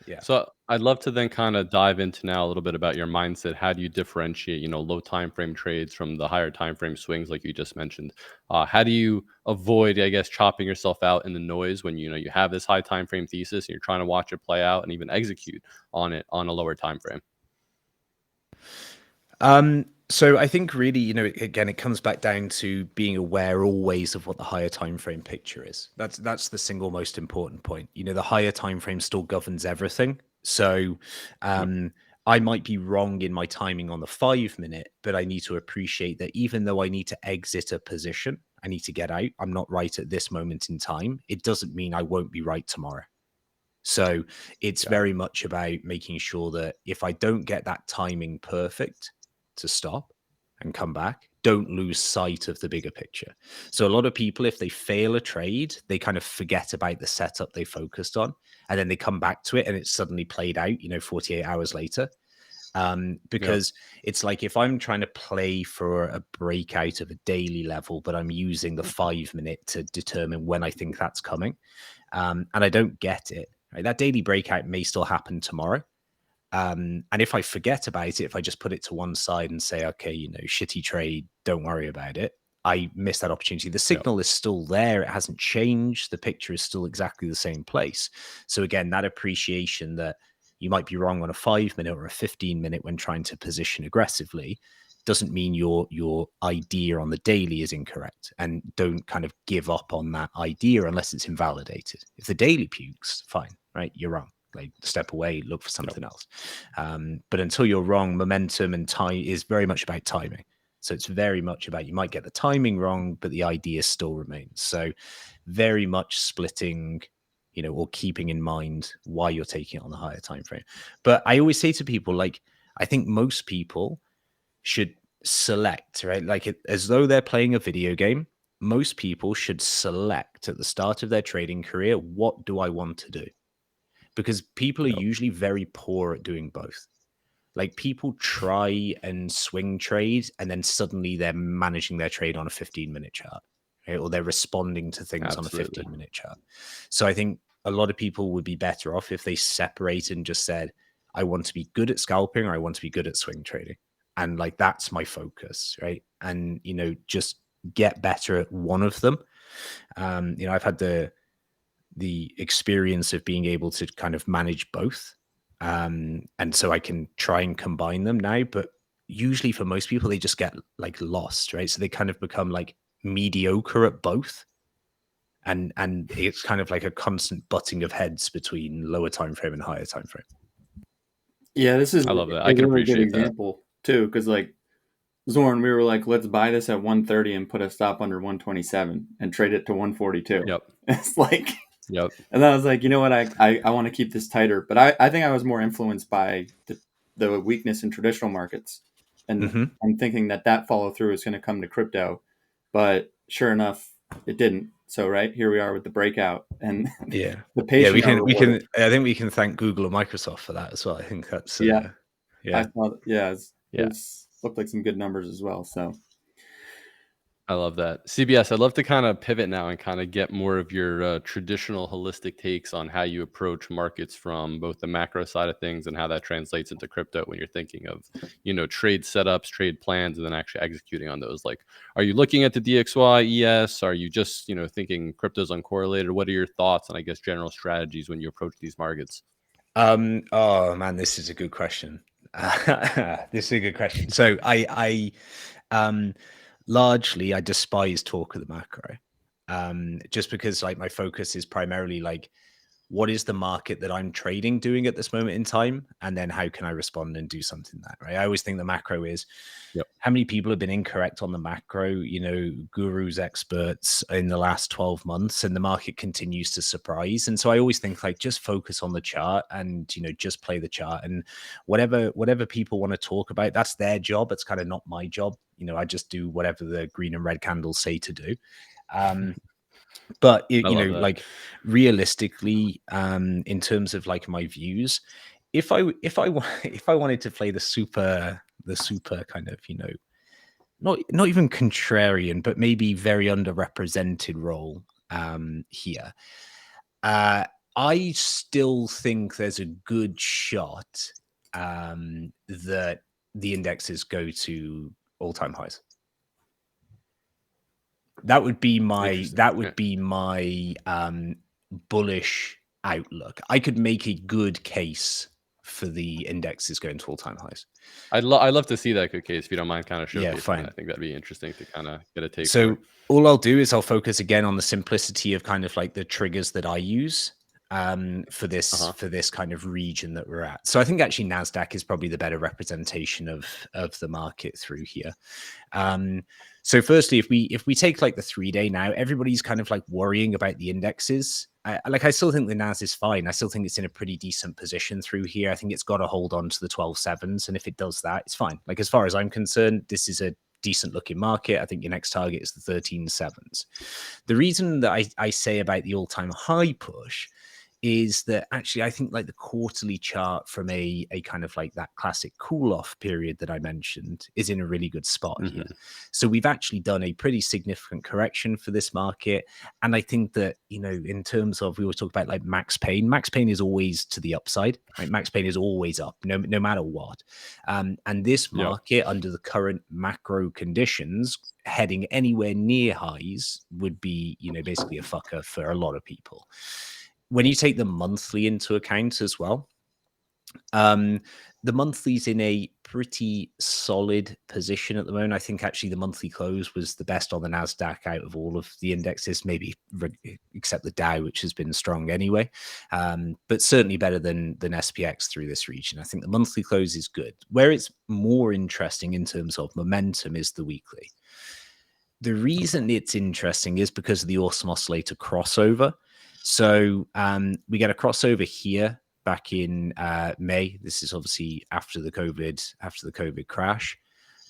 Yeah. So I'd love to then kind of dive into now a little bit about your mindset. How do you differentiate, low time frame trades from the higher time frame swings, like you just mentioned? How do you avoid, I guess, chopping yourself out in the noise when you have this high time frame thesis and you're trying to watch it play out and even execute on it on a lower time frame? So I think really, again, it comes back down to being aware always of what the higher time frame picture is. That's the single most important point. The higher time frame still governs everything. So Yep. I might be wrong in my timing on the 5 minute, but I need to appreciate that even though I need to exit a position, I need to get out. I'm not right at this moment in time. It doesn't mean I won't be right tomorrow. So it's Got it. very much about making sure that if I don't get that timing perfect to stop and come back, don't lose sight of the bigger picture. So a lot of people, if they fail a trade, they kind of forget about the setup they focused on, and then they come back to it and it's suddenly played out, 48 hours later. Yep. Because it's like if I'm trying to play for a breakout of a daily level, but I'm using the 5 minute to determine when I think that's coming, and I don't get it, right? That daily breakout may still happen tomorrow. And if I forget about it, if I just put it to one side and say, okay, shitty trade, don't worry about it, I miss that opportunity. The Yep. signal is still there. It hasn't changed. The picture is still exactly the same place. So again, that appreciation that you might be wrong on a 5 minute or a 15 minute when trying to position aggressively doesn't mean your idea on the daily is incorrect. And don't kind of give up on that idea unless it's invalidated. If the daily pukes, fine, right? You're wrong. Like, step away, look for Yep. something else. But until you're wrong, momentum and time is very much about timing. So it's very much about, you might get the timing wrong, but the idea still remains. So very much splitting, or keeping in mind why you're taking it on the higher time frame. But I always say to people, like, I think most people should select, right? Like, as though they're playing a video game. Most people should select at the start of their trading career, what do I want to do? Because people are Yep. usually very poor at doing both. Like, people try and swing trade, and then suddenly they're managing their trade on a 15-minute chart, right? Or they're responding to things on a Absolutely. 15-minute chart. So I think a lot of people would be better off if they separated and just said, I want to be good at scalping, or I want to be good at swing trading. And like, that's my focus, right? And, just get better at one of them. I've had the experience of being able to kind of manage both. And so I can try and combine them now, but usually for most people, they just get like lost, right? So they kind of become like mediocre at both. And it's kind of like a constant butting of heads between lower time frame and higher time frame. Yeah, this is I love that. a I can really good appreciate that. example too, because like Zorn, we were like, let's buy this at 130 and put a stop under 127 and trade it to 142. Yep. It's like, Yep. and then I was like, you know what, I want to keep this tighter. But I think I was more influenced by the weakness in traditional markets. And Mm-hmm. I'm thinking that follow through is going to come to crypto. But sure enough, it didn't. So, right, here we are with the breakout, and Yeah. the Yeah, patient are we rewarded. can, I think we can thank Google or Microsoft for that as well. I think that's, Yeah, I yeah. saw, yeah, Yeah. it's looked like some good numbers as well. So, I love that. CBS, I'd love to kind of pivot now and kind of get more of your traditional holistic takes on how you approach markets from both the macro side of things and how that translates into crypto when you're thinking of, trade setups, trade plans, and then actually executing on those. Like, are you looking at the DXY, ES? Are you just, thinking crypto's uncorrelated? What are your thoughts on, I guess, general strategies when you approach these markets? Oh man, this is a good question. This is a good question. So um, largely, I despise talk of the macro, just because like my focus is primarily like, what is the market that I'm trading doing at this moment in time, and then how can I respond and do something that, right? I always think the macro is, Yep. how many people have been incorrect on the macro, gurus, experts in the last 12 months, and the market continues to surprise. And so I always think like, just focus on the chart and, just play the chart, and whatever people want to talk about, that's their job. It's kind of not my job. I just do whatever the green and red candles say to do. But I love that. like, realistically, in terms of like my views, if I if I wanted to play the super kind of, not even contrarian, but maybe very underrepresented role here, uh I still think there's a good shot that the indexes go to all-time highs. That would be my bullish outlook. I could make a good case for the indexes going to all-time highs. I'd love to see that good case if you don't mind kind of showcasing Yeah, fine. that. I think that'd be interesting to kind of get a take. So all I'll do is I'll focus again on the simplicity of kind of like the triggers that I use for this kind of region that we're at. So I think actually NASDAQ is probably the better representation of the market through here. So firstly, if we take like the 3-day now, everybody's kind of like worrying about the indexes. I still think the NAS is fine. I still think it's in a pretty decent position through here. I think it's got to hold on to the 12.7s. And if it does that, it's fine. Like as far as I'm concerned, this is a decent looking market. I think your next target is the 13.7s. The reason that I say about the all-time high push is that actually I think like the quarterly chart from a kind of like that classic cool off period that I mentioned is in a really good spot here. So we've actually done a pretty significant correction for this market. And I think that, you know, in terms of, we always talk about like max pain is always to the upside, right? Max pain is always up, no matter what. And this market under the current macro conditions heading anywhere near highs would be, you know, basically a fucker for a lot of people. When you take the monthly into account as well, the monthly's in a pretty solid position at the moment. I think actually the monthly close was the best on the NASDAQ out of all of the indexes, maybe except the Dow, which has been strong anyway, but certainly better than SPX through this region. I think the monthly close is good. Where it's more interesting in terms of momentum is the weekly. The reason it's interesting is because of the awesome oscillator crossover. So we get a crossover here back in May. This is obviously after the COVID crash.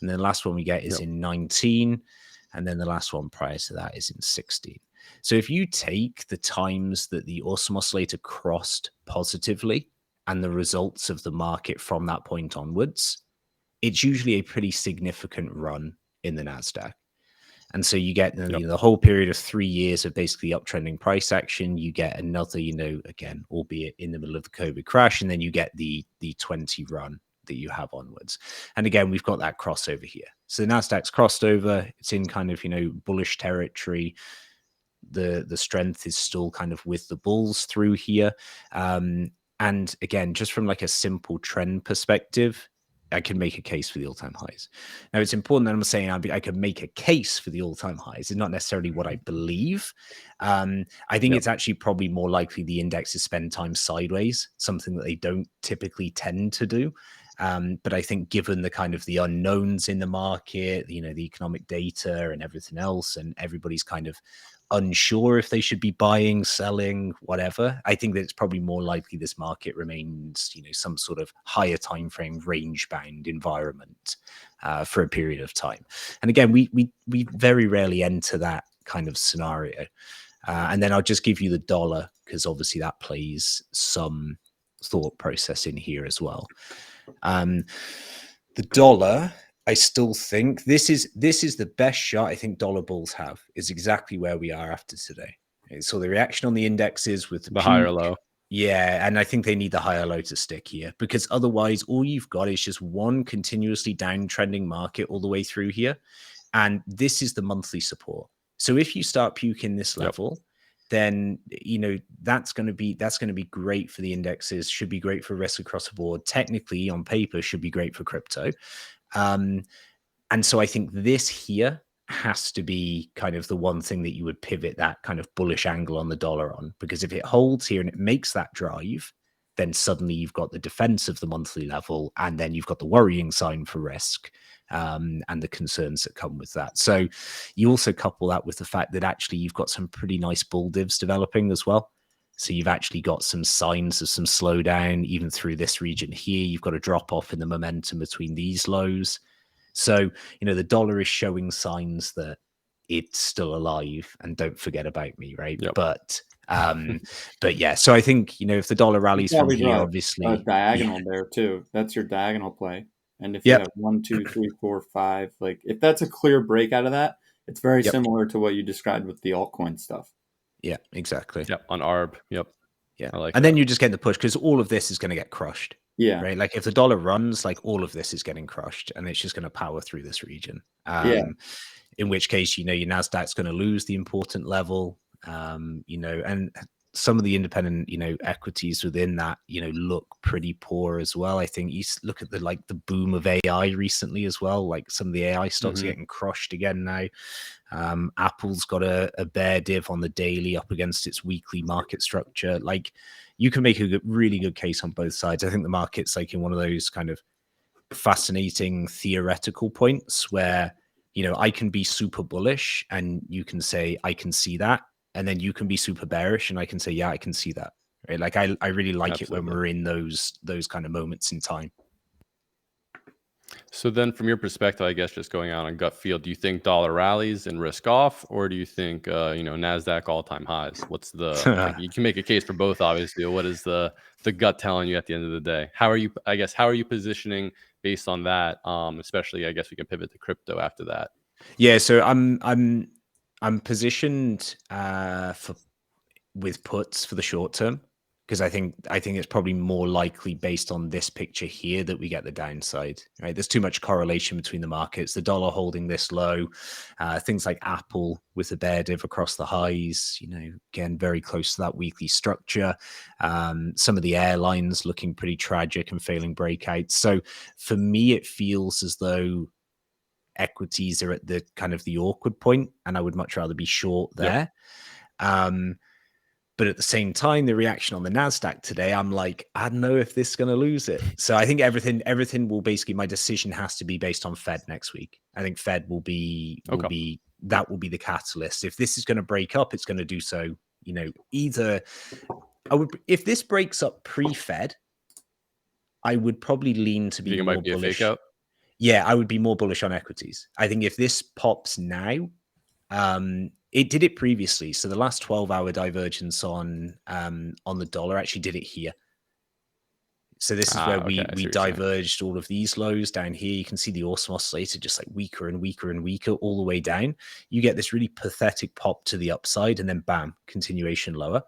And then the last one we get is in 19. And then the last one prior to that is in 16. So if you take the times that the awesome oscillator crossed positively and the results of the market from that point onwards, it's usually a pretty significant run in the NASDAQ. And so you get the whole period of 3 years of basically uptrending price action. You get another, you know, again, albeit in the middle of the COVID crash, and then you get the 20 run that you have onwards. And again, we've got that crossover here. So the NASDAQ's crossed over. It's in kind of, you know, bullish territory. The strength is still kind of with the bulls through here. And again, just from like a simple trend perspective, I can make a case for the all-time highs. Now, it's important that I'm saying I can make a case for the all-time highs. It's not necessarily what I believe. I think it's actually probably more likely the indexes spend time sideways, something that they don't typically tend to do. But I think given the kind of the unknowns in the market, you know, the economic data and everything else, and everybody's kind of unsure if they should be buying, selling, whatever, I think that it's probably more likely this market remains, you know, some sort of higher time frame range bound environment for a period of time. And again, we very rarely enter that kind of scenario. And then I'll just give you the dollar, because obviously that plays some thought process in here as well. The dollar, I still think this is the best shot I think dollar bulls have, is exactly where we are after today. So the reaction on the indexes with the higher low. Yeah, and I think they need the higher low to stick here, because otherwise all you've got is just one continuously downtrending market all the way through here. And this is the monthly support. So if you start puking this level, then, you know, that's going to be great for the indexes, should be great for risk across the board. Technically, on paper, should be great for crypto. And so I think this here has to be kind of the one thing that you would pivot that kind of bullish angle on the dollar on, because if it holds here and it makes that drive, then suddenly you've got the defense of the monthly level, and then you've got the worrying sign for risk and the concerns that come with that. So you also couple that with the fact that actually you've got some pretty nice bull divs developing as well. So you've actually got some signs of some slowdown even through this region here. You've got a drop off in the momentum between these lows. So, you know, the dollar is showing signs that it's still alive, and don't forget about me, right? But yeah, so I think, you know, if the dollar rallies from here, obviously a diagonal there too. That's your diagonal play. And if you have 1, 2, 3, 4, 5, like if that's a clear break out of that, it's very similar to what you described with the altcoin stuff. Yeah, exactly. On ARB. Yeah. I like And that. then you just get the push because all of this is going to get crushed. Yeah. Right. Like if the dollar runs, like all of this is getting crushed and it's just going to power through this region. Yeah. In which case, your NASDAQ's going to lose the important level, and some of the independent, equities within that, look pretty poor as well. I think you look at the boom of AI recently as well. Like some of the AI stocks are getting crushed again now. Apple's got a bear div on the daily up against its weekly market structure. Like you can make a really good case on both sides. I think the market's like in one of those kind of fascinating theoretical points where, I can be super bullish and you can say, I can see that. And then you can be super bearish and I can say, yeah, I can see that. Right. Like I really like it when we're in those kind of moments in time. So then from your perspective, I guess just going out on gut feel, do you think dollar rallies and risk off, or do you think, NASDAQ all-time highs? What's the, you can make a case for both, obviously. What is the gut telling you at the end of the day? How are you positioning based on that? Especially, I guess we can pivot to crypto after that. Yeah. So I'm positioned with puts for the short term. Because I think it's probably more likely based on this picture here that we get the downside. Right, there's too much correlation between the markets. The dollar holding this low, things like Apple with the bear div across the highs. Again very close to that weekly structure. Some of the airlines looking pretty tragic and failing breakouts. So for me, it feels as though equities are at the kind of the awkward point, and I would much rather be short there. Yep. But at the same time, the reaction on the NASDAQ today, I'm like, I don't know if this is going to lose it. So I think everything will basically, my decision has to be based on Fed next week. I think Fed will be the catalyst. If this is going to break up, it's going to do so, either if this breaks up pre-Fed, I would probably lean to be more bullish. A fake out? Yeah, I would be more bullish on equities. I think if this pops now, it did it previously. So the last 12-hour divergence on the dollar actually did it here. So this is where we diverged all of these lows down here. You can see the awesome oscillator just like weaker and weaker and weaker all the way down. You get this really pathetic pop to the upside and then bam, continuation lower.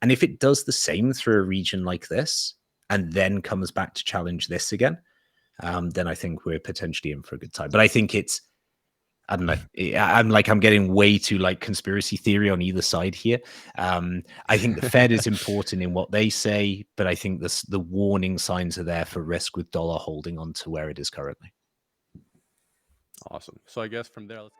And if it does the same through a region like this and then comes back to challenge this again, then I think we're potentially in for a good time. But I think I don't know. I'm getting way too like conspiracy theory on either side here. I think the Fed is important in what they say, but I think the warning signs are there for risk with dollar holding on to where it is currently. Awesome. So I guess from there, let's